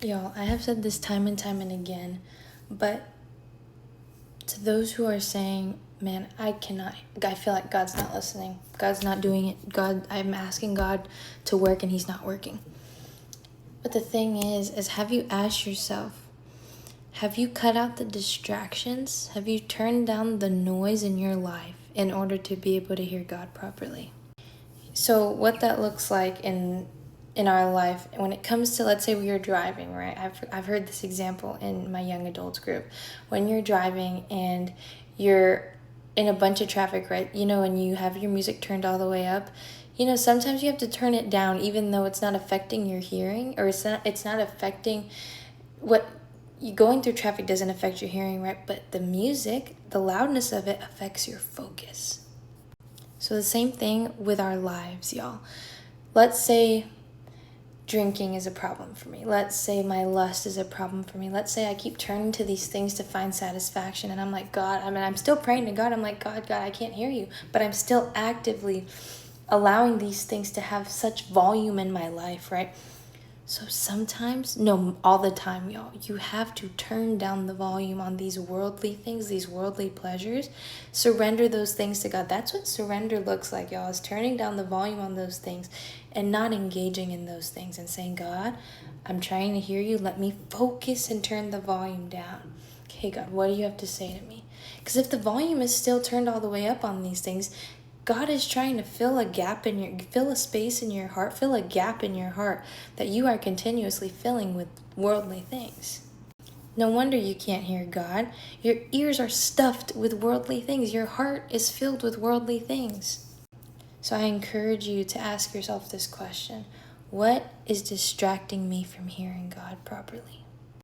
Y'all, I have said this time and time and again, but to those who are saying, man, I feel like God's not listening. God's not doing it. I'm asking God to work and he's not working. But the thing is have you asked yourself, have you cut out the distractions? Have you turned down the noise in your life in order to be able to hear God properly? So what that looks like in our life when it comes to, let's say we are driving, right? I've heard this example in my young adults group. When you're driving and you're in a bunch of traffic, right? And you have your music turned all the way up, sometimes you have to turn it down even though it's not affecting your hearing, or it's not affecting what you going through traffic doesn't affect your hearing, right? But the music, the loudness of it affects your focus. So the same thing with our lives, y'all. Let's say drinking is a problem for me. Let's say my lust is a problem for me. Let's say I keep turning to these things to find satisfaction, and I'm like, God, I'm still praying to God. I'm like, God, I can't hear you. But I'm still actively allowing these things to have such volume in my life, right? So sometimes, no, all the time, y'all, you have to turn down the volume on these worldly things, these worldly pleasures. Surrender those things to God. That's what surrender looks like, y'all, is turning down the volume on those things and not engaging in those things and saying, God, I'm trying to hear you. Let me focus and turn the volume down. Okay, God, what do you have to say to me? Because if the volume is still turned all the way up on these things, God is trying to fill a space in your heart, fill a gap in your heart that you are continuously filling with worldly things. No wonder you can't hear God. Your ears are stuffed with worldly things. Your heart is filled with worldly things. So I encourage you to ask yourself this question: what is distracting me from hearing God properly?